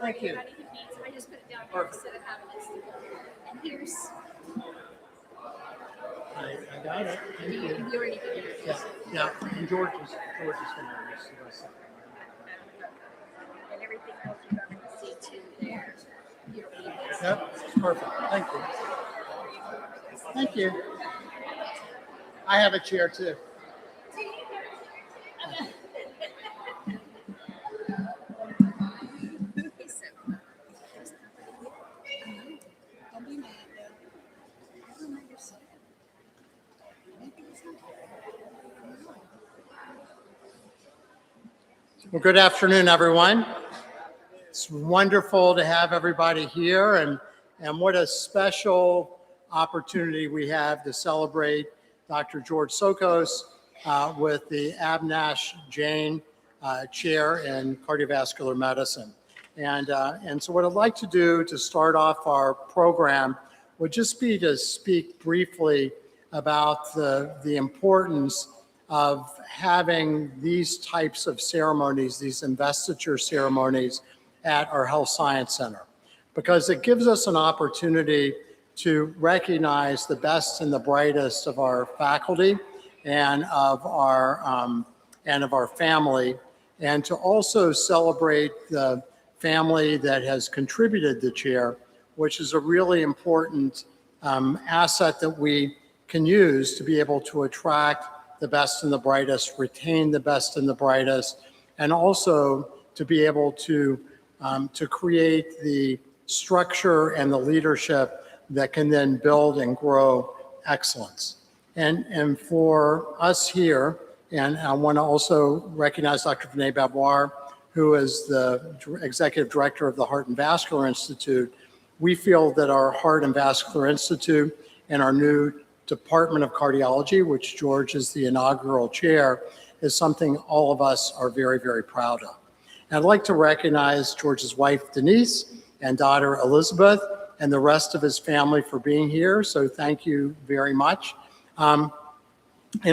Thank you. Everybody who needs, I just put it down here instead of having it stick. And here's, I got it. Thank you. you already did it. Yeah. And George is going to use the rest of it. And everything else you're going to see too there. You don't need this. Yep, perfect. Thank you. Thank you. I have a chair too. Well, good afternoon, everyone. It's wonderful to have everybody here, and what a special opportunity we have to celebrate Dr. George Sokos with the Abnash Jain Chair in Cardiovascular Medicine. And so what I'd like to do to start off our program would just be to speak briefly about the importance of having these types of ceremonies, these investiture ceremonies at our Health Science Center, because it gives us an opportunity to recognize the best and the brightest of our faculty and of our family, and to also celebrate the family that has contributed the chair, which is a really important asset that we can use to be able to attract the best and the brightest, retain the best and the brightest, and also to be able to create the structure and the leadership that can then build and grow excellence. And for us here, and I want to also recognize Dr. Vinay Babwar, who is the Executive Director of the Heart and Vascular Institute. We feel that our Heart and Vascular Institute and our new Department of Cardiology, which George is the inaugural chair, is something all of us are very, very proud of. And I'd like to recognize George's wife, Denise, and daughter, Elizabeth, and the rest of his family for being here. So thank you very much. And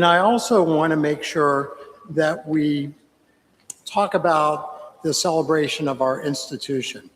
I also want to make sure that we talk about the celebration of our institution,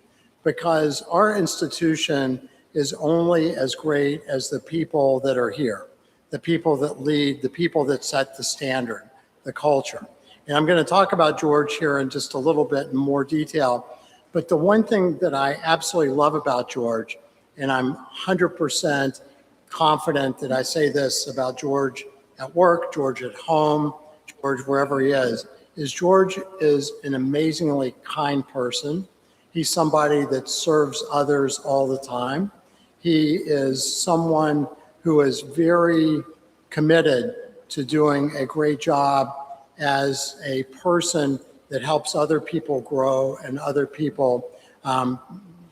because our institution is only as great as the people that are here, the people that lead, the people that set the standard, the culture. And I'm going to talk about George here in just a little bit in more detail. But the one thing that I absolutely love about George, and I'm 100% confident that I say this about George at work, George at home, George wherever he is George is an amazingly kind person. He's somebody that serves others all the time. He is someone who is very committed to doing a great job as a person that helps other people grow and other people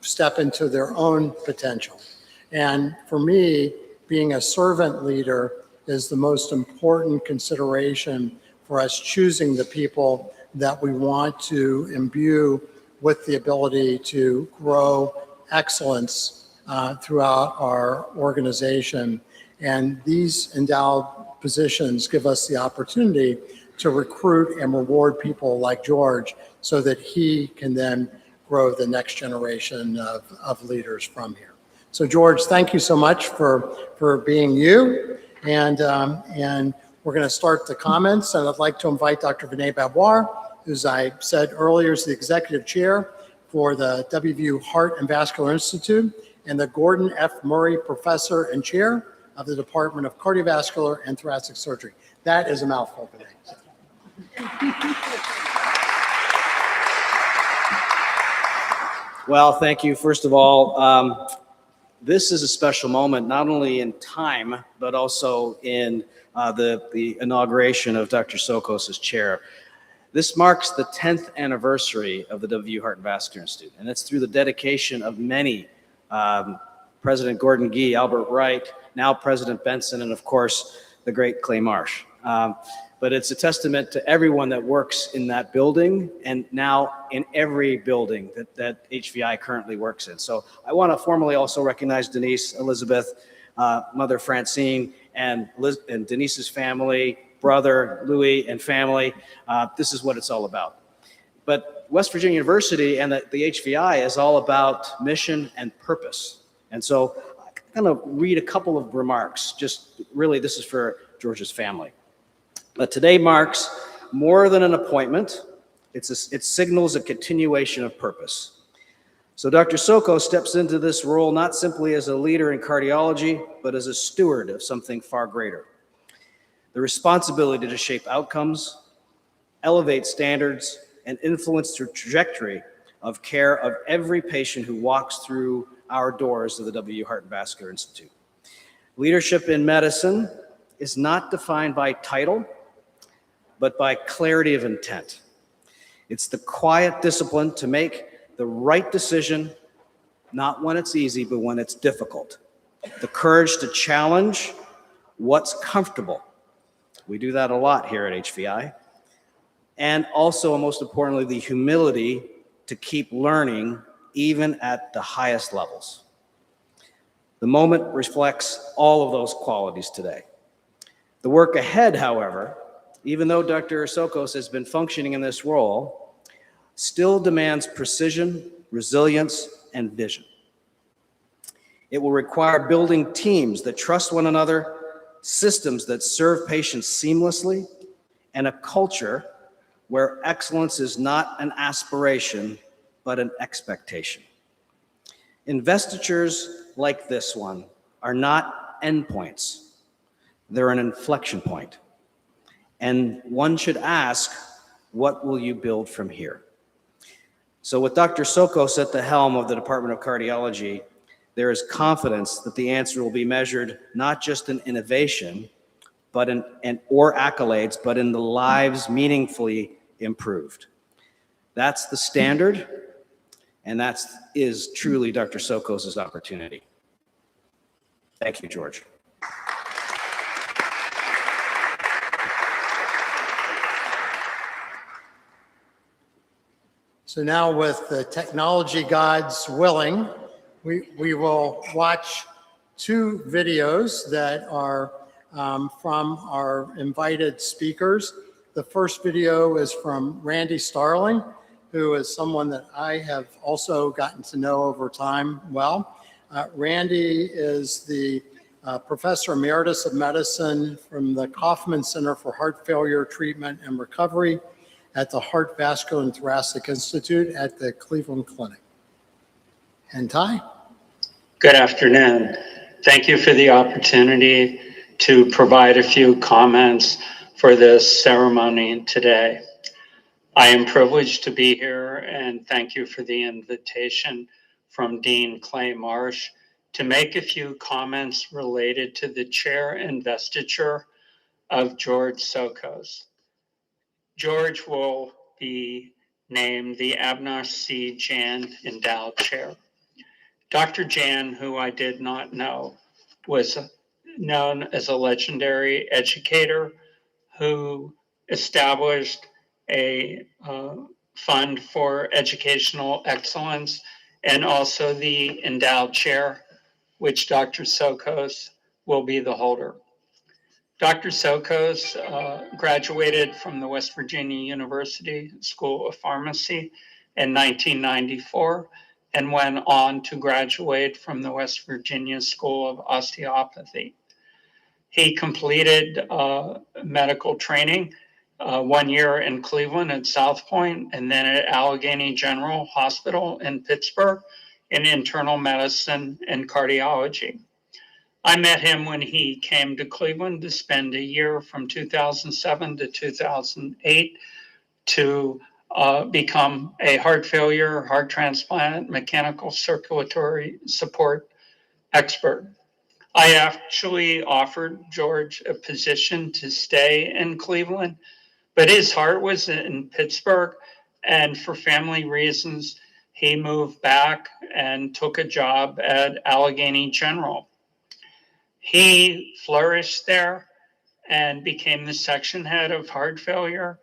step into their own potential. And for me, being a servant leader is the most important consideration for us choosing the people that we want to imbue with the ability to grow excellence throughout our organization. And these endowed positions give us the opportunity to recruit and reward people like George so that he can then grow the next generation of leaders from here. So George, thank you so much for being you. And we're going to start the comments, and I'd like to invite Dr. Vinay Babwar, who, as I said earlier, is the executive chair for the WVU Heart and Vascular Institute and the Gordon F. Murray Professor and Chair of the Department of Cardiovascular and Thoracic Surgery. That is a mouthful today. Well, thank you. First of all, this is a special moment, not only in time, but also in the inauguration of Dr. Sokos as chair. This marks the 10th anniversary of the WVU Heart and Vascular Institute, and it's through the dedication of many, President Gordon Gee, Albert Wright, now President Benson, and of course, the great Clay Marsh. But it's a testament to everyone that works in that building and now in every building that HVI currently works in. So I want to formally also recognize Denise, Elizabeth, Mother Francine, and Denise's family, brother Louis, and family. This is what it's all about. But West Virginia University and the HVI is all about mission and purpose. And so I'm going to read a couple of remarks. Just really, this is for George's family. But today marks more than an appointment. It signals a continuation of purpose. So Dr. Sokos steps into this role not simply as a leader in cardiology, but as a steward of something far greater. The responsibility to shape outcomes, elevate standards, and influence the trajectory of care of every patient who walks through our doors of the W. Heart and Vascular Institute. Leadership in medicine is not defined by title, but by clarity of intent. It's the quiet discipline to make the right decision, not when it's easy, but when it's difficult. The courage to challenge what's comfortable. We do that a lot here at HVI. And also, most importantly, the humility to keep learning even at the highest levels. The moment reflects all of those qualities today. The work ahead, however, even though Dr. Sokos has been functioning in this role, still demands precision, resilience, and vision. It will require building teams that trust one another, systems that serve patients seamlessly, and a culture where excellence is not an aspiration, but an expectation. Investitures like this one are not endpoints. They're an inflection point. And one should ask, what will you build from here? So with Dr. Sokos at the helm of the Department of Cardiology, there is confidence that the answer will be measured not just in innovation, but or accolades, but in the lives meaningfully improved. That's the standard, and that is truly Dr. Sokos' opportunity. Thank you, George. So now, with the technology gods willing, we will watch two videos that are from our invited speakers. The first video is from Randy Starling, who is someone that I have also gotten to know over time well. Randy is the Professor Emeritus of Medicine from the Kaufman Center for Heart Failure Treatment and Recovery at the Heart, Vascular, and Thoracic Institute at the Cleveland Clinic. And Ty? Good afternoon. Thank you for the opportunity to provide a few comments for this ceremony today. I am privileged to be here, and thank you for the invitation from Dean Clay Marsh to make a few comments related to the chair investiture of George Sokos. George will be named the Abner C. Jan Endowed Chair. Dr. Jan, who I did not know, was known as a legendary educator who established a fund for educational excellence and also the Endowed Chair, which Dr. Sokos will be the holder. Dr. Sokos graduated from the West Virginia University School of Pharmacy in 1994 and went on to graduate from the West Virginia School of Osteopathy. He completed medical training 1 year in Cleveland at South Point and then at Allegheny General Hospital in Pittsburgh in internal medicine and cardiology. I met him when he came to Cleveland to spend a year from 2007 to 2008 to become a heart failure, heart transplant, mechanical circulatory support expert. I actually offered George a position to stay in Cleveland, but his heart was in Pittsburgh, and for family reasons, he moved back and took a job at Allegheny General. He flourished there and became the section head of heart failure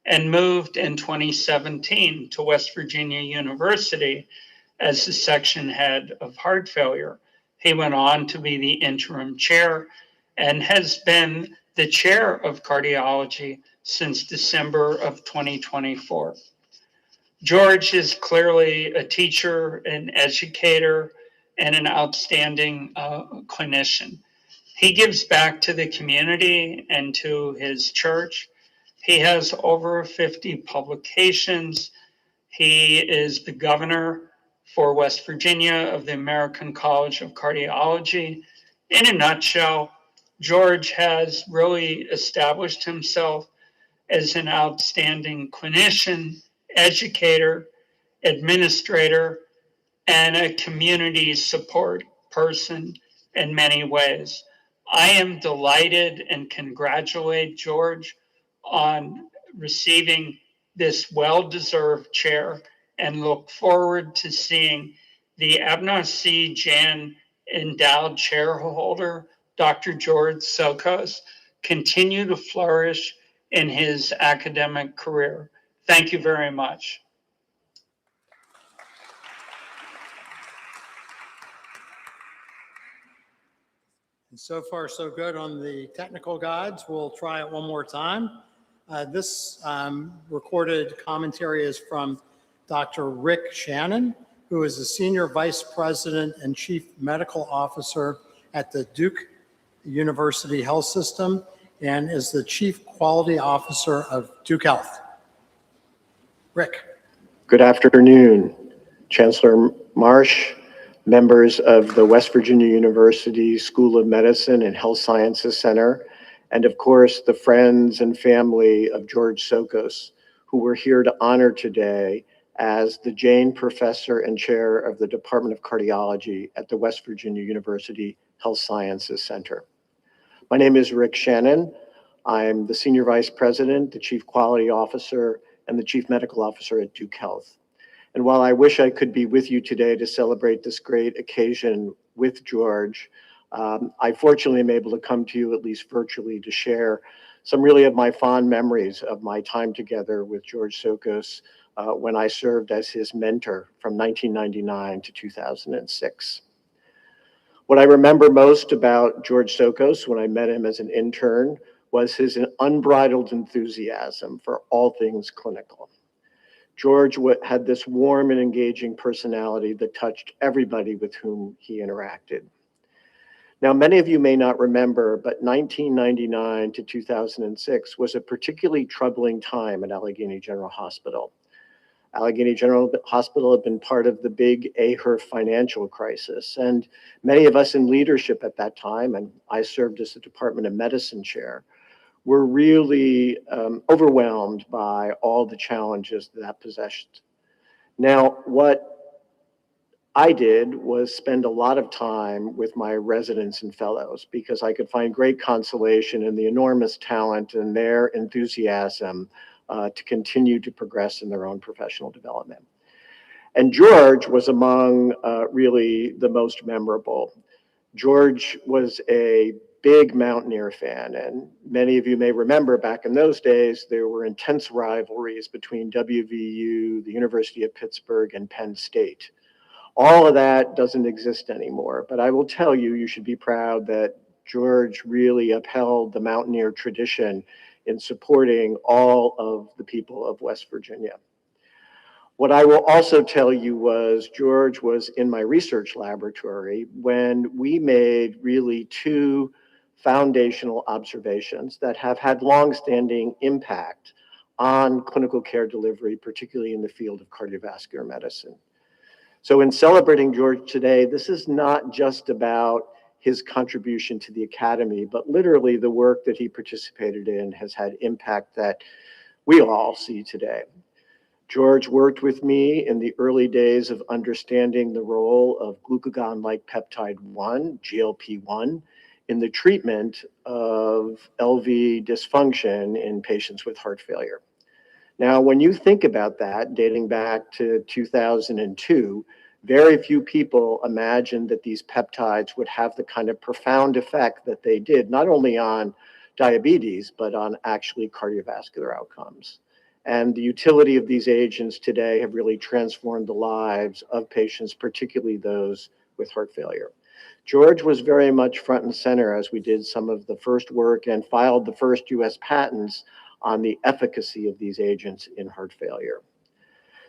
and moved in 2017 to West Virginia University as the section head of heart failure. He went on to be the interim chair and has been the chair of cardiology since December of 2024. George is clearly a teacher, an educator, and an outstanding clinician. He gives back to the community and to his church. He has over 50 publications. He is the governor for West Virginia of the American College of Cardiology. In a nutshell, George has really established himself as an outstanding clinician, educator, administrator, and a community support person in many ways. I am delighted and congratulate George on receiving this well-deserved chair and look forward to seeing the Abner C. Jan Endowed Chairholder, Dr. George Sokos, continue to flourish in his academic career. Thank you very much. And so far, so good on the technical guides. We'll try it one more time. This recorded commentary is from Dr. Rick Shannon, who is the Senior Vice President and Chief Medical Officer at the Duke University Health System and is the Chief Quality Officer of Duke Health. Rick. Good afternoon, Chancellor Marsh, members of the West Virginia University School of Medicine and Health Sciences Center, and of course, the friends and family of George Sokos, who we're here to honor today as the Jane Professor and Chair of the Department of Cardiology at the West Virginia University Health Sciences Center. My name is Rick Shannon. I'm the Senior Vice President, the Chief Quality Officer, and the Chief Medical Officer at Duke Health. And while I wish I could be with you today to celebrate this great occasion with George, I fortunately am able to come to you at least virtually to share some really of my fond memories of my time together with George Sokos when I served as his mentor from 1999 to 2006. What I remember most about George Sokos when I met him as an intern was his unbridled enthusiasm for all things clinical. George had this warm and engaging personality that touched everybody with whom he interacted. Now, many of you may not remember, but 1999 to 2006 was a particularly troubling time at Allegheny General Hospital. Allegheny General Hospital had been part of the big AHER financial crisis, and many of us in leadership at that time, and I served as the Department of Medicine chair, were really overwhelmed by all the challenges that possessed. Now, what I did was spend a lot of time with my residents and fellows because I could find great consolation in the enormous talent and their enthusiasm to continue to progress in their own professional development. And George was among really the most memorable. George was a big Mountaineer fan, and many of you may remember back in those days, there were intense rivalries between WVU, the University of Pittsburgh, and Penn State. All of that doesn't exist anymore, but I will tell you, you should be proud that George really upheld the Mountaineer tradition in supporting all of the people of West Virginia. What I will also tell you was George was in my research laboratory when we made really two foundational observations that have had longstanding impact on clinical care delivery, particularly in the field of cardiovascular medicine. So in celebrating George today, this is not just about his contribution to the academy, but literally the work that he participated in has had impact that we all see today. George worked with me in the early days of understanding the role of glucagon-like peptide 1, GLP-1, in the treatment of LV dysfunction in patients with heart failure. Now, when you think about that, dating back to 2002, very few people imagined that these peptides would have the kind of profound effect that they did, not only on diabetes, but on actually cardiovascular outcomes. And the utility of these agents today have really transformed the lives of patients, particularly those with heart failure. George was very much front and center as we did some of the first work and filed the first US patents on the efficacy of these agents in heart failure.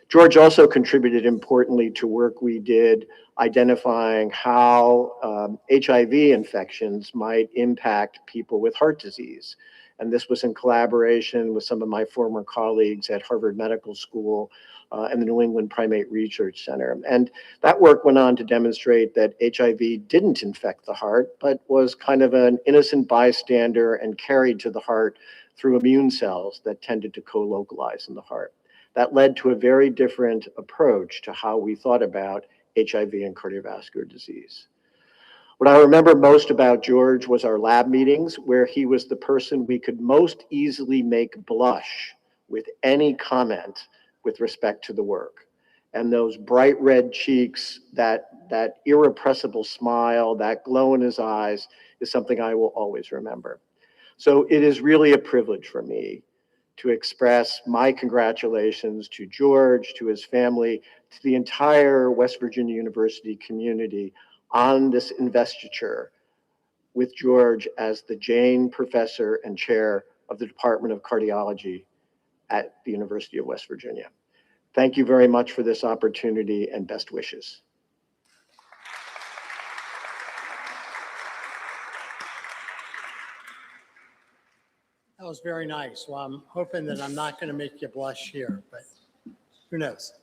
George also contributed importantly to work we did identifying how HIV infections might impact people with heart disease. And this was in collaboration with some of my former colleagues at Harvard Medical School and the New England Primate Research Center. And that work went on to demonstrate that HIV didn't infect the heart, but was kind of an innocent bystander and carried to the heart through immune cells that tended to co-localize in the heart. That led to a very different approach to how we thought about HIV and cardiovascular disease. What I remember most about George was our lab meetings, where he was the person we could most easily make blush with any comment with respect to the work. And those bright red cheeks, that irrepressible smile, that glow in his eyes is something I will always remember. So it is really a privilege for me to express my congratulations to George, to his family, to the entire West Virginia University community on this investiture with George as the Jane Professor and Chair of the Department of Cardiology at the University of West Virginia. Thank you very much for this opportunity and best wishes. That was very nice. Well, I'm hoping that I'm not going to make you blush here, but who knows?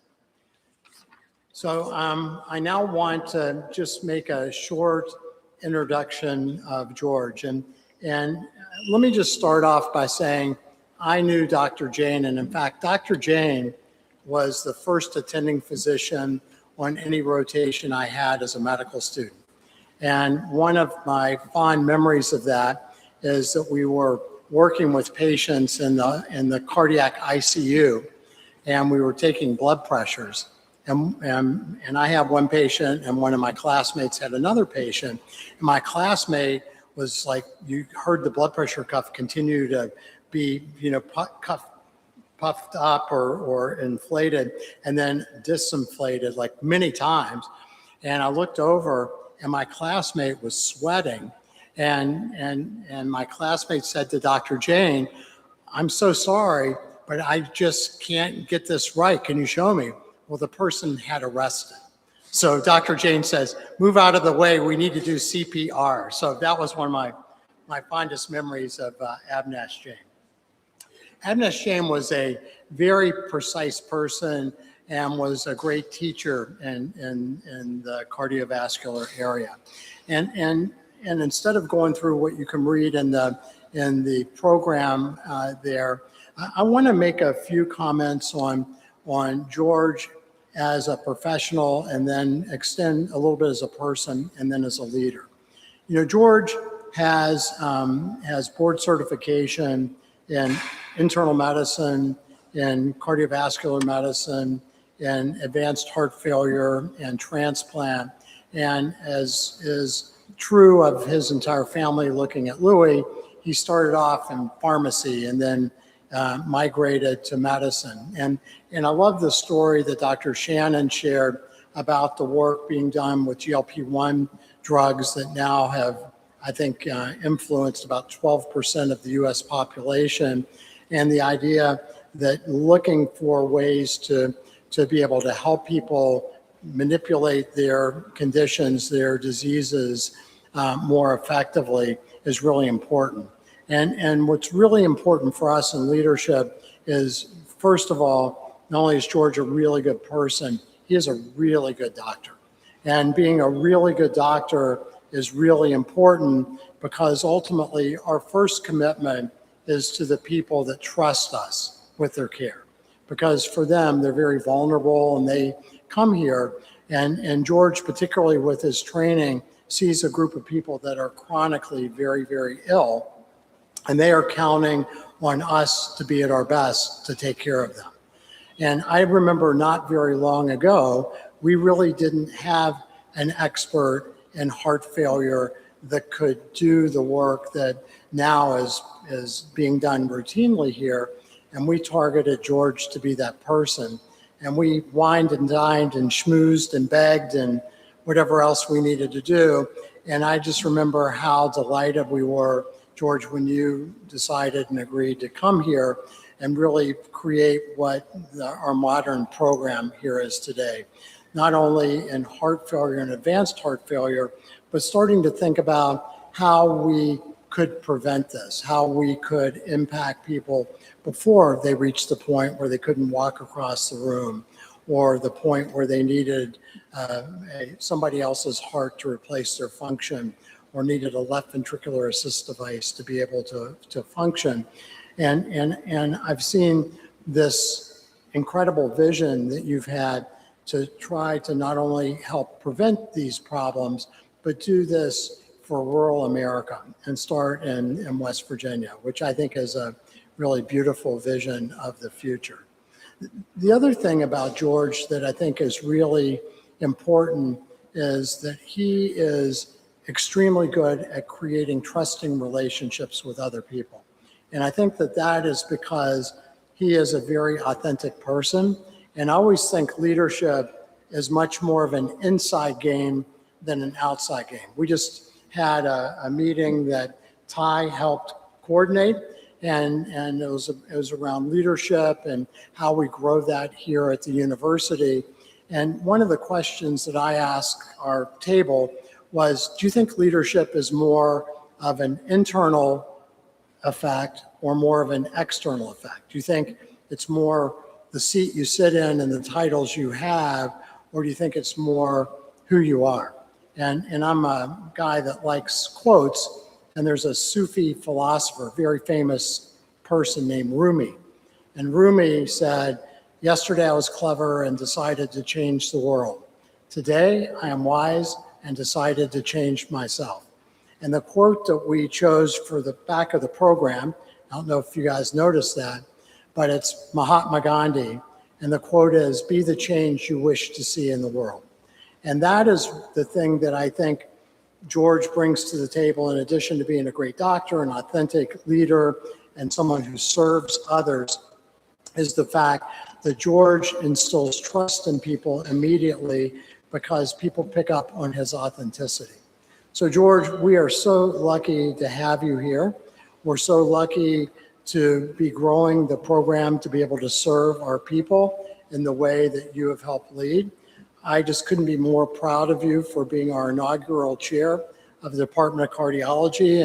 So I now want to just make a short introduction of George. And let me just start off by saying I knew Dr. Jane. And in fact, Dr. Jane was the first attending physician on any rotation I had as a medical student. And one of my fond memories of that is that we were working with patients in the cardiac ICU, and we were taking blood pressures. And I had one patient, and one of my classmates had another patient. And my classmate was like, you heard the blood pressure cuff continue to be, puffed up or inflated, and then disinflated like many times. And I looked over, and my classmate was sweating. And my classmate said to Dr. Jane, "I'm so sorry, but I just can't get this right. Can you show me?" Well, the person had arrested. So Dr. Jane says, "Move out of the way. We need to do CPR." So that was one of my fondest memories of Avinash Jain. Avinash Jain was a very precise person and was a great teacher in the cardiovascular area. And instead of going through what you can read in the program there, I want to make a few comments on George as a professional, and then extend a little bit as a person, and then as a leader. George has board certification in internal medicine, in cardiovascular medicine, in advanced heart failure and transplant, and as is true of his entire family looking at Louis, he started off in pharmacy and then migrated to medicine. And I love the story that Dr. Shannon shared about the work being done with GLP-1 drugs that now have, I think, influenced about 12% of the US population, and the idea that looking for ways to be able to help people manipulate their conditions, their diseases more effectively is really important. And what's really important for us in leadership is, first of all, not only is George a really good person, he is a really good doctor. And being a really good doctor is really important, because ultimately our first commitment is to the people that trust us with their care. Because for them, they're very vulnerable and they come here. And George, particularly with his training, sees a group of people that are chronically very, very ill, and they are counting on us to be at our best to take care of them. And I remember not very long ago, we really didn't have an expert in heart failure that could do the work that now is being done routinely here. And we targeted George to be that person. And we wined and dined and schmoozed and begged and whatever else we needed to do. And I just remember how delighted we were, George, when you decided and agreed to come here. and really create what our modern program here is today. Not only in heart failure and advanced heart failure, but starting to think about how we could prevent this, how we could impact people before they reached the point where they couldn't walk across the room, or the point where they needed somebody else's heart to replace their function, or needed a left ventricular assist device to be able to function. And I've seen this incredible vision that you've had to try to not only help prevent these problems, but do this for rural America and start in West Virginia, which I think is a really beautiful vision of the future. The other thing about George that I think is really important is that he is extremely good at creating trusting relationships with other people. And I think that that is because he is a very authentic person. And I always think leadership is much more of an inside game than an outside game. We just had a meeting that Ty helped coordinate, and it was around leadership and how we grow that here at the university. And one of the questions that I asked our table was, do you think leadership is more of an internal effect or more of an external effect? Do you think it's more the seat you sit in and the titles you have, or do you think it's more who you are? And I'm a guy that likes quotes, and there's a Sufi philosopher, very famous person named Rumi. And Rumi said, yesterday I was clever and decided to change the world. Today I am wise and decided to change myself. And the quote that we chose for the back of the program, I don't know if you guys noticed that, but it's Mahatma Gandhi. And the quote is, be the change you wish to see in the world. And that is the thing that I think George brings to the table, in addition to being a great doctor, an authentic leader, and someone who serves others, is the fact that George instills trust in people immediately because people pick up on his authenticity. So George, we are so lucky to have you here. We're so lucky to be growing the program to be able to serve our people in the way that you have helped lead. I just couldn't be more proud of you for being our inaugural chair of the Department of Cardiology,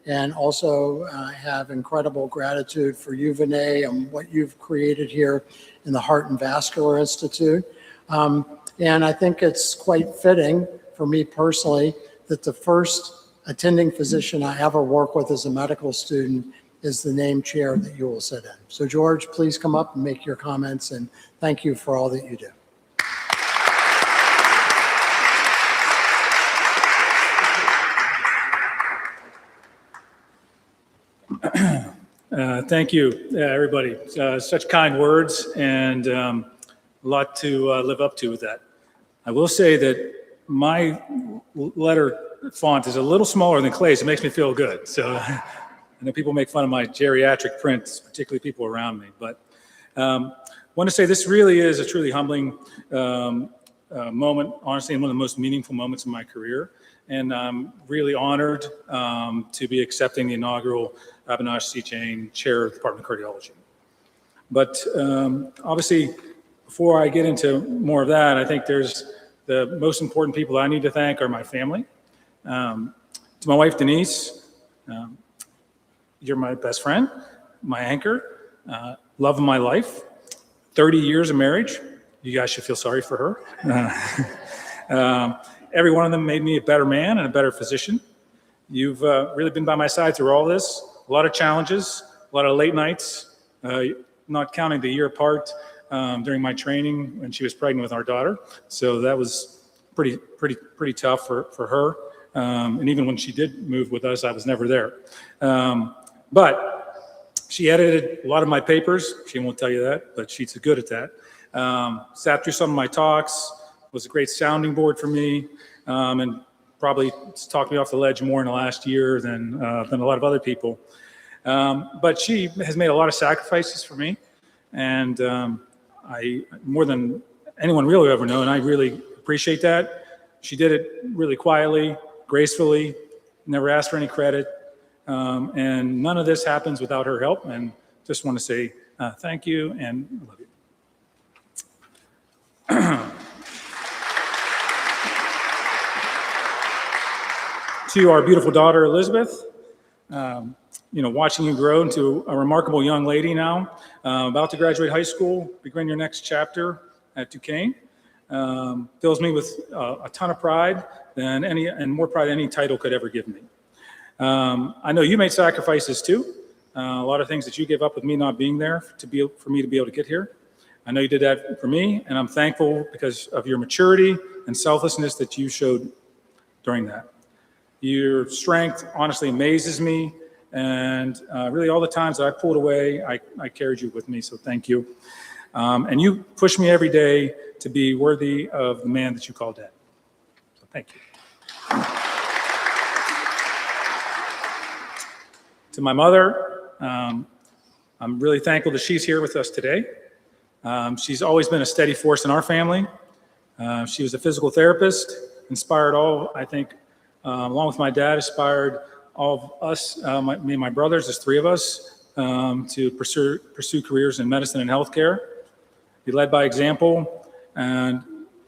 and also have incredible gratitude for you, Vinay, and what you've created here in the Heart and Vascular Institute. And I think it's quite fitting for me personally that the first attending physician I ever work with as a medical student is the named chair that you will sit in. So George, please come up and make your comments, and thank you for all that you do. Thank you, everybody. Such kind words, and a lot to live up to with that. I will say that my letter font is a little smaller than Clay's. It makes me feel good. So I know people make fun of my geriatric prints, particularly people around me. But I want to say this really is a truly humbling moment, honestly, and one of the most meaningful moments in my career. And I'm really honored to be accepting the inaugural Abhinash C. Jain Chair of the Department of Cardiology. But obviously, before I get into more of that, I think there's the most important people I need to thank are my family. To my wife, Denise, you're my best friend, my anchor, love of my life, 30 years of marriage. You guys should feel sorry for her. Every one of them made me a better man and a better physician. You've really been by my side through all this. A lot of challenges, a lot of late nights, not counting the year apart during my training when she was pregnant with our daughter. So that was pretty tough for her. And even when she did move with us, I was never there. But she edited a lot of my papers. She won't tell you that, but she's good at that. Sat through some of my talks, was a great sounding board for me, and probably talked me off the ledge more in the last year than a lot of other people. But she has made a lot of sacrifices for me, and I, more than anyone really ever know, and I really appreciate that. She did it really quietly, gracefully, never asked for any credit, and none of this happens without her help, and just want to say Thank you, and I love you. To our beautiful daughter, Elizabeth, watching you grow into a remarkable young lady now, about to graduate high school, begin your next chapter at Duquesne, fills me with a ton of pride and more pride than any title could ever give me. I know you made sacrifices too. A lot of things that you gave up with me not being there for me to be able to get here. I know you did that for me, and I'm thankful because of your maturity and selflessness that you showed during that. Your strength honestly amazes me, and really all the times that I pulled away, I carried you with me, so thank you. And you push me every day to be worthy of the man that you call Dad. So thank you. To my mother, I'm really thankful that she's here with us today. She's always been a steady force in our family. She was a physical therapist, inspired all, I think, along with my dad, inspired all of us, me and my brothers, there's three of us, to pursue careers in medicine and healthcare. He led by example, and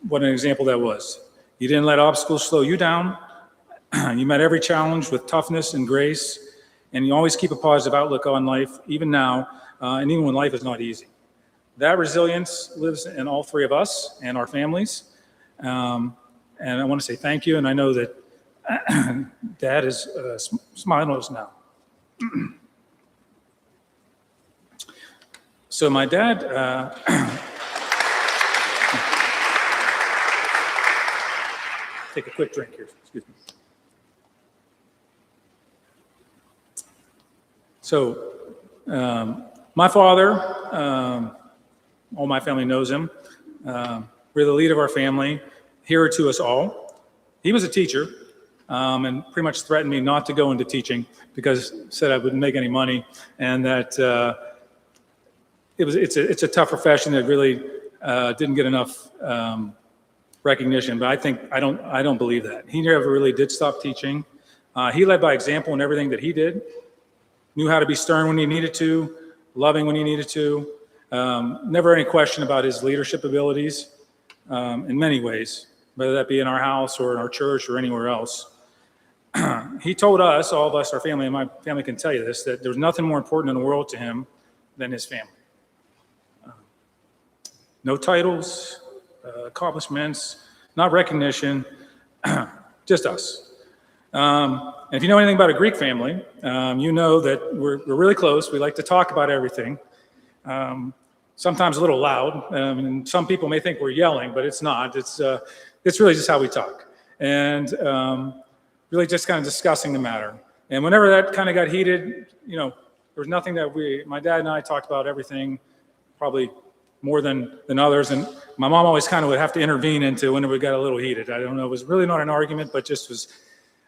what an example that was. You didn't let obstacles slow you down. You met every challenge with toughness and grace, and you always keep a positive outlook on life, even now, and even when life is not easy. That resilience lives in all three of us and our families, and I want to say thank you, and I know that Dad is smiling at us now. So my dad, take a quick drink here, excuse me. So my father, all my family knows him. We're the lead of our family, hero to us all. He was a teacher. And pretty much threatened me not to go into teaching because said I wouldn't make any money, and that it's a tough profession that really didn't get enough recognition. But I don't believe that. He never really did stop teaching. He led by example in everything that he did. Knew how to be stern when he needed to, loving when he needed to. Never any question about his leadership abilities in many ways, whether that be in our house or in our church or anywhere else. He told us, all of us, our family, and my family can tell you this, that there's nothing more important in the world to him than his family. No titles, accomplishments, not recognition, just us. And if you know anything about a Greek family, you know that we're really close. We like to talk about everything. Sometimes a little loud. And some people may think we're yelling, but it's not. It's really just how we talk. And really just kind of discussing the matter. And whenever that kind of got heated, there was nothing that my dad and I talked about everything, probably more than others. And my mom always kind of would have to intervene into when it got a little heated. I don't know, it was really not an argument, but just was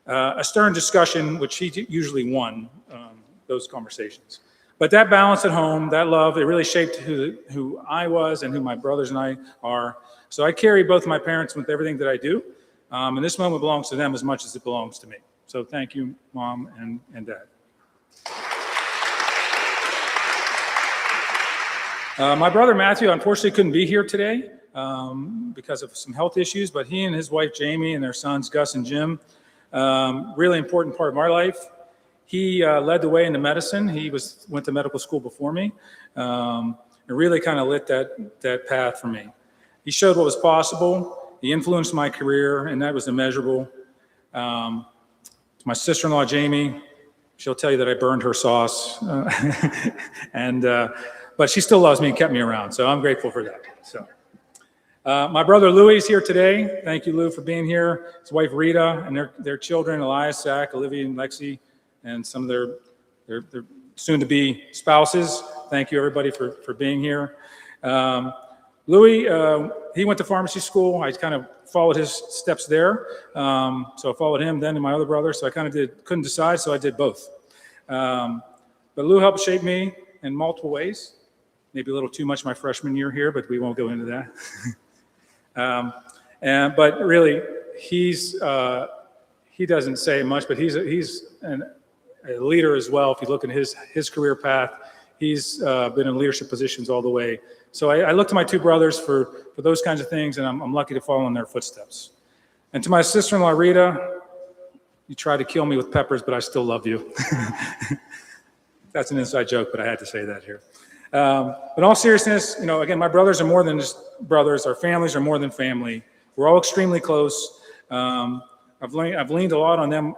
a stern discussion, which he usually won those conversations. But that balance at home, that love, it really shaped who I was and who my brothers and I are. So I carry both my parents with everything that I do. And this moment belongs to them as much as it belongs to me. So thank you, Mom and Dad. My brother Matthew, unfortunately, couldn't be here today because of some health issues, but he and his wife Jamie and their sons Gus and Jim, really important part of my life. He led the way into medicine. He went to medical school before me, and really kind of lit that path for me. He showed what was possible. He influenced my career, and that was immeasurable. To my sister-in-law, Jamie, she'll tell you that I burned her sauce. But she still loves me and kept me around, so I'm grateful for that. So, my brother Louis is here today. Thank you, Lou, for being here. His wife, Rita, and their children, Elias, Zach, Olivia, and Lexi, and some of their soon-to-be spouses. Thank you, everybody, for being here. Louis, he went to pharmacy school. I kind of followed his steps there. So I followed him then and my other brother. So I kind of couldn't decide, so I did both. But Lou helped shape me in multiple ways. Maybe a little too much my freshman year here, but we won't go into that. But really, he doesn't say much, but he's a leader as well. If you look at his career path, he's been in leadership positions all the way. So I look to my two brothers for those kinds of things, and I'm lucky to follow in their footsteps. And to my sister-in-law, Rita, you tried to kill me with peppers, but I still love you. That's an inside joke, but I had to say that here. But in all seriousness, again, my brothers are more than just brothers. Our families are more than family. We're all extremely close. I've leaned a lot on them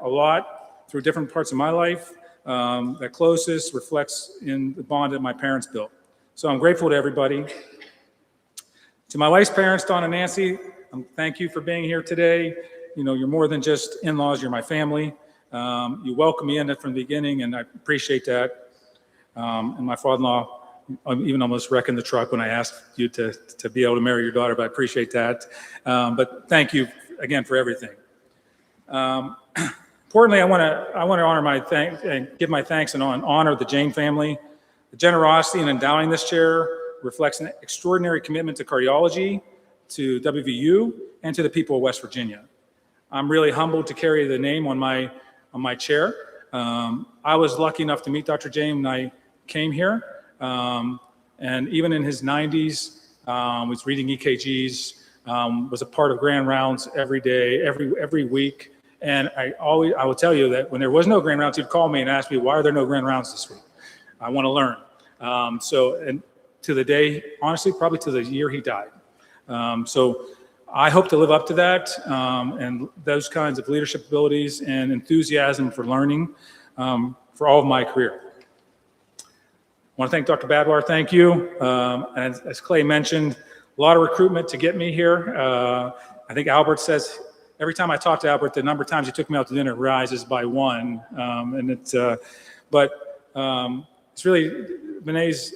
through different parts of my life. That closest reflects in the bond that my parents built. So I'm grateful to everybody. To my wife's parents, Don and Nancy, thank you for being here today. You're more than just in-laws, you're my family. You welcomed me in from the beginning, and I appreciate that. And my father-in-law even almost wrecking the truck when I asked you to be able to marry your daughter, but I appreciate that. But thank you again for everything. Importantly, I want to honor and give my thanks and honor the Jane family. The generosity in endowing this chair reflects an extraordinary commitment to cardiology, to WVU, and to the people of West Virginia. I'm really humbled to carry the name on my chair. I was lucky enough to meet Dr. Jane when I came here, and even in his 90s, was reading EKGs, was a part of grand rounds every day, every week. And I will tell you that when there was no grand rounds, he'd call me and ask me, why are there no grand rounds this week? I want to learn. And to the day, honestly, probably to the year he died. So I hope to live up to that, and those kinds of leadership abilities and enthusiasm for learning for all of my career. I want to thank Dr. Badwar. Thank you. And as Clay mentioned, a lot of recruitment to get me here. I think Albert says every time I talk to Albert, the number of times he took me out to dinner rises by one. But it's really Vinay's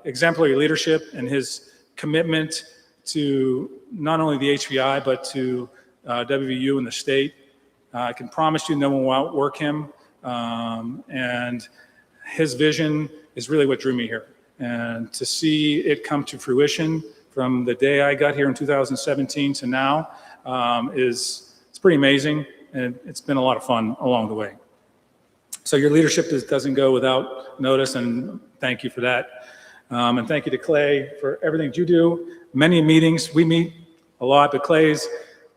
exemplary leadership and his commitment to not only the HVI, but to WVU and the state. I can promise you no one will outwork him. And his vision is really what drew me here. And to see it come to fruition from the day I got here in 2017 to now it's pretty amazing. And it's been a lot of fun along the way. So your leadership doesn't go without notice, and thank you for that. And thank you to Clay for everything that you do. Many meetings, we meet a lot, but Clay's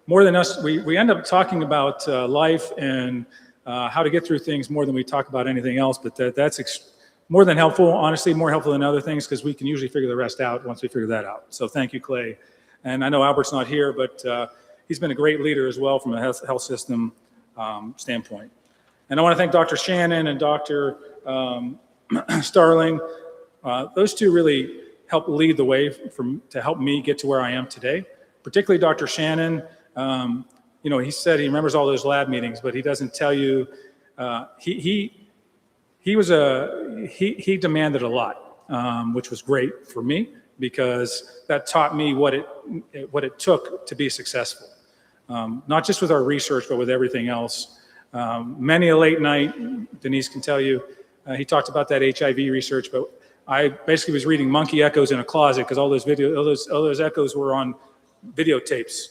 more than us. We end up talking about life and how to get through things more than we talk about anything else, but that's more than helpful, honestly, more helpful than other things, because we can usually figure the rest out once we figure that out. So thank you, Clay. And I know Albert's not here, but he's been a great leader as well from a health system standpoint. And I want to thank Dr. Shannon and Dr. Starling. Those two really helped lead the way to help me get to where I am today. Particularly Dr. Shannon, he said he remembers all those lab meetings, but he doesn't tell you. He demanded a lot, which was great for me because that taught me what it took to be successful, not just with our research, but with everything else. Many a late night, Denise can tell you, he talked about that HIV research, but I basically was reading monkey echoes in a closet because all those echoes were on videotapes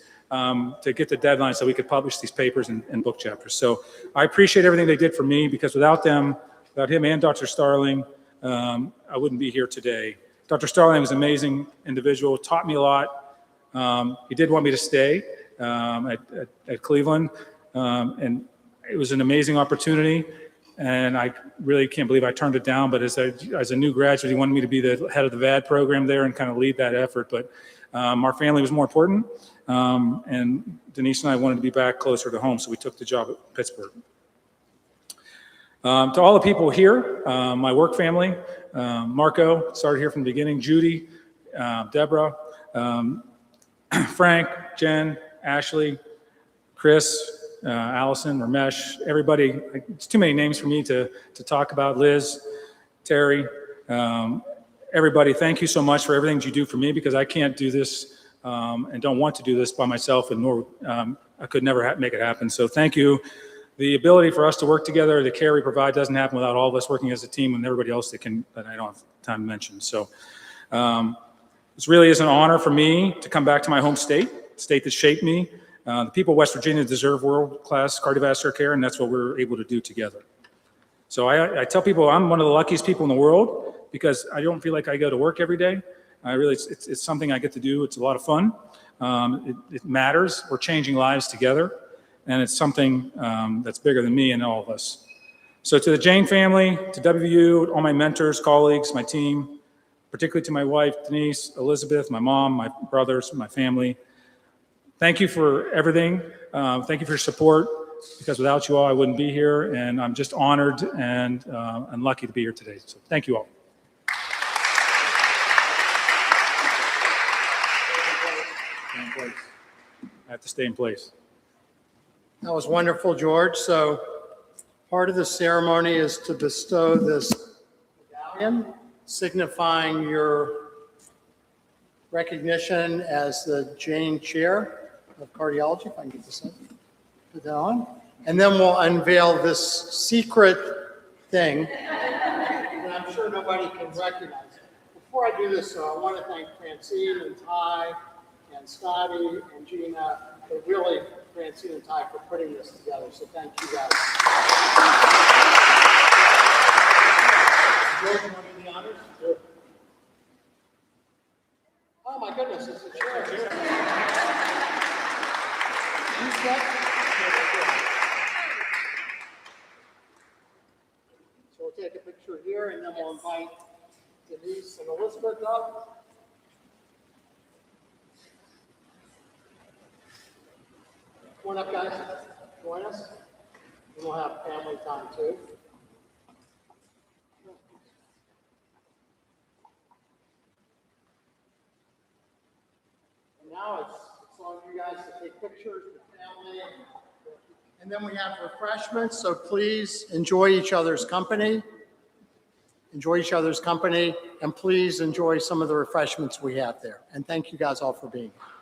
to get the deadline so we could publish these papers and book chapters. So I appreciate everything they did for me, because without him and Dr. Starling, I wouldn't be here today. Dr. Starling was an amazing individual, taught me a lot. He did want me to stay at Cleveland, and it was an amazing opportunity. And I really can't believe I turned it down, but as a new graduate, he wanted me to be the head of the VAD program there and kind of lead that effort. But our family was more important, and Denise and I wanted to be back closer to home, so we took the job at Pittsburgh. To all the people here, my work family, Marco, started here from the beginning, Judy, Deborah, Frank, Jen, Ashley, Chris, Allison, Ramesh, everybody. It's too many names for me to talk about. Liz, Terry, everybody, thank you so much for everything you do for me, because I can't do this and don't want to do this by myself, and nor I could never make it happen. So thank you. The ability for us to work together, the care we provide doesn't happen without all of us working as a team and everybody else that I don't have time to mention. So this really is an honor for me to come back to my home state that shaped me. The people of West Virginia deserve world-class cardiovascular care, and that's what we're able to do together. So I tell people I'm one of the luckiest people in the world because I don't feel like I go to work every day. I really, it's something I get to do. It's a lot of fun. It matters. We're changing lives together, and it's something that's bigger than me and all of us. So to the Jane family, to WVU, all my mentors, colleagues, my team, particularly to my wife, Denise, Elizabeth, my mom, my brothers, my family, thank you for everything. Thank you for your support, because without you all, I wouldn't be here, and I'm just honored and lucky to be here today. So thank you all. I have to stay in place. That was wonderful, George. So part of the ceremony is to bestow this medallion signifying your recognition as the Jane Chair of Cardiology, if I can get this up, put that on. And then we'll unveil this secret thing that I'm sure nobody can recognize. Before I do this, though, I want to thank Francine and Ty and Scotty and Gina, but really Francine and Ty for putting this together. So thank you guys. George, you want to do the honors? Sure. Oh my goodness, it's a chair. You set? So we'll take a picture here, and then we'll invite Denise and Elizabeth up. Come on up, guys. Join us. And we'll have family time too. And now it's on you guys to take pictures with family. And then we have refreshments, so please enjoy each other's company. Enjoy each other's company, and please enjoy some of the refreshments we have there. And thank you guys all for being here.